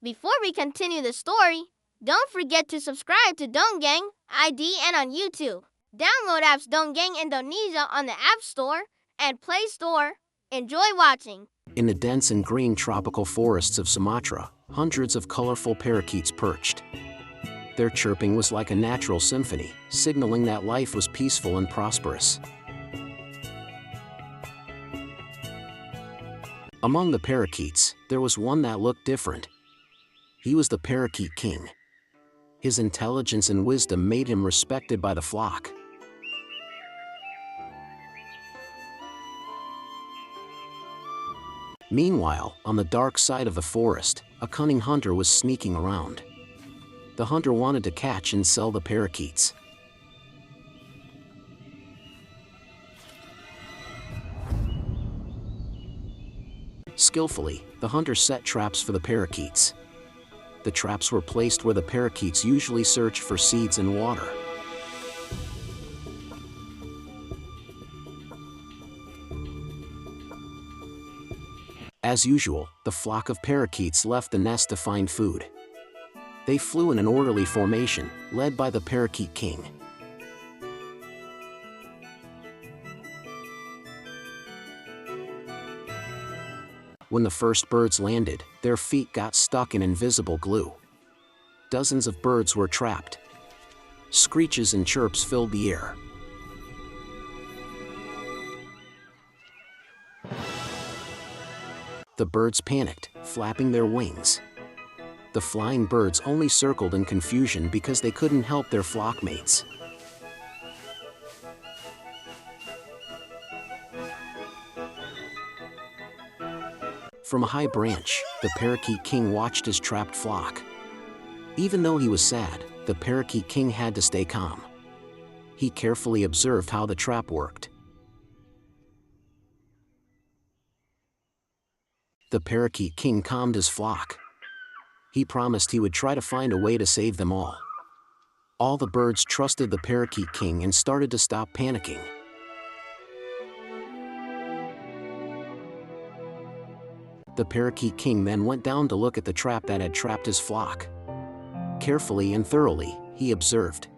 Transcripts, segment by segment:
Before we continue the story, don't forget to subscribe to Dongeng ID and on YouTube. Download apps Dongeng Indonesia on the App Store and Play Store. Enjoy watching. In the dense and green tropical forests of Sumatra, hundreds of colorful parakeets perched. Their chirping was like a natural symphony, signaling that life was peaceful and prosperous. Among the parakeets, there was one that looked different. He was the parakeet king. His intelligence and wisdom made him respected by the flock. Meanwhile, on the dark side of the forest, a cunning hunter was sneaking around. The hunter wanted to catch and sell the parakeets. Skillfully, the hunter set traps for the parakeets. The traps were placed where the parakeets usually search for seeds and water. As usual, the flock of parakeets left the nest to find food. They flew in an orderly formation, led by the parakeet king. When the first birds landed, their feet got stuck in invisible glue. Dozens of birds were trapped. Screeches and chirps filled the air. The birds panicked, flapping their wings. The flying birds only circled in confusion because they couldn't help their flockmates. From a high branch, the parakeet king watched his trapped flock. Even though he was sad, the parakeet king had to stay calm. He carefully observed how the trap worked. The parakeet king calmed his flock. He promised he would try to find a way to save them all. All the birds trusted the parakeet king and started to stop panicking. The parakeet king then went down to look at the trap that had trapped his flock. Carefully and thoroughly, he observed.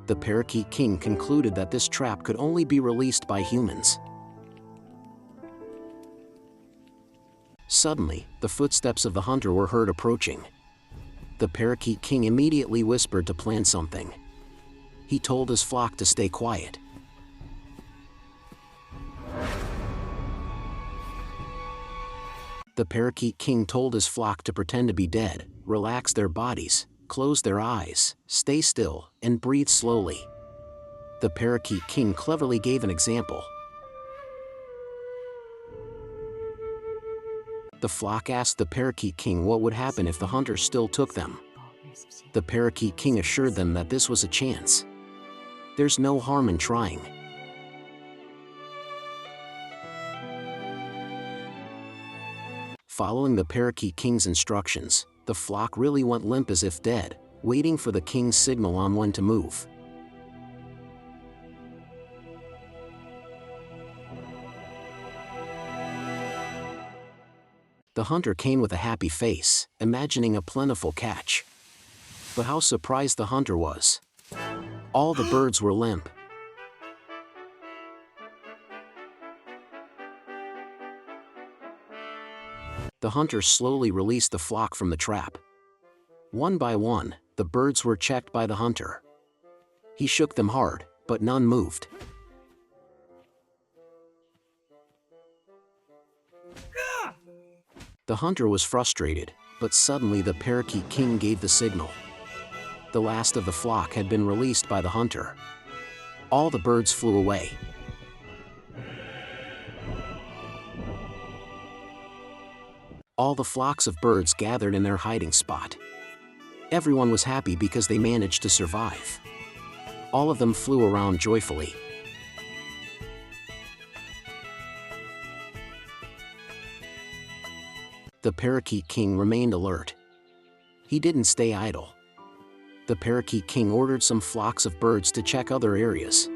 The parakeet king concluded that this trap could only be released by humans. Suddenly, the footsteps of the hunter were heard approaching. The parakeet king immediately whispered to plan something. He told his flock to stay quiet. The parakeet king told his flock to pretend to be dead, relax their bodies, close their eyes, stay still, and breathe slowly. The parakeet king cleverly gave an example. The flock asked the parakeet king what would happen if the hunter still took them. The parakeet king assured them that this was a chance. There's no harm in trying. Following the parakeet king's instructions, the flock really went limp as if dead, waiting for the king's signal on when to move. The hunter came with a happy face, imagining a plentiful catch. But how surprised the hunter was. All the birds were limp. The hunter slowly released the flock from the trap. One by one, the birds were checked by the hunter. He shook them hard, but none moved. The hunter was frustrated, but suddenly the parakeet king gave the signal. The last of the flock had been released by the hunter. All the birds flew away. All the flocks of birds gathered in their hiding spot. Everyone was happy because they managed to survive. All of them flew around joyfully. The parakeet king remained alert. He didn't stay idle. The parakeet king ordered some flocks of birds to check other areas.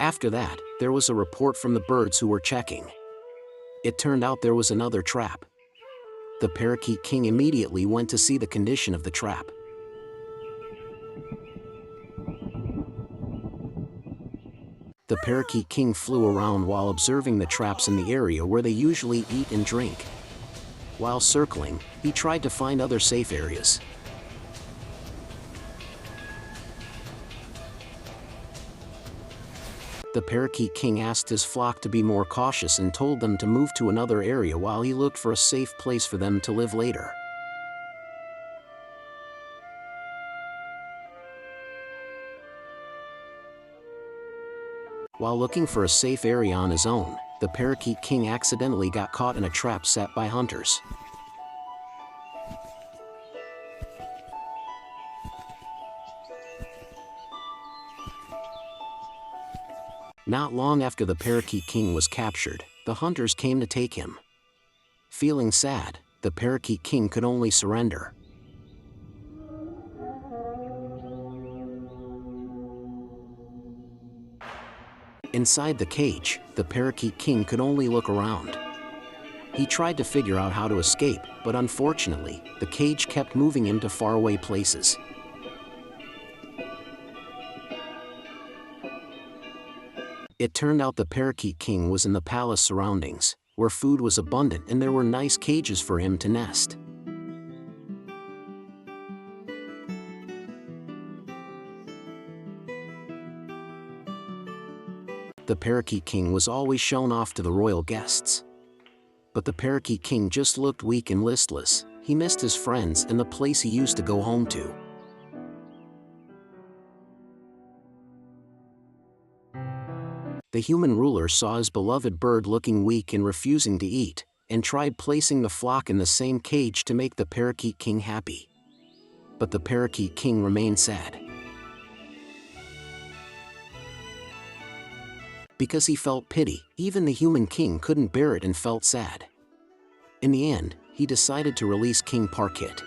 After that, there was a report from the birds who were checking. It turned out there was another trap. The Parakeet King immediately went to see the condition of the trap. The Parakeet King flew around while observing the traps in the area where they usually eat and drink. While circling, he tried to find other safe areas. The Parakeet King asked his flock to be more cautious and told them to move to another area while he looked for a safe place for them to live later. While looking for a safe area on his own, the Parakeet King accidentally got caught in a trap set by hunters. Not long after the Parakeet King was captured, the hunters came to take him. Feeling sad, the Parakeet King could only surrender. Inside the cage, the Parakeet King could only look around. He tried to figure out how to escape, but unfortunately, the cage kept moving him to faraway places. It turned out the Parakeet King was in the palace surroundings, where food was abundant and there were nice cages for him to nest. The Parakeet King was always shown off to the royal guests. But the Parakeet King just looked weak and listless. He missed his friends and the place he used to go home to. The human ruler saw his beloved bird looking weak and refusing to eat, and tried placing the flock in the same cage to make the Parakeet King happy. But the Parakeet King remained sad. Because he felt pity, even the human king couldn't bear it and felt sad. In the end, he decided to release King Parakeet.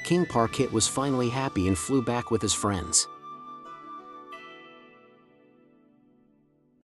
King Parakeet was finally happy and flew back with his friends.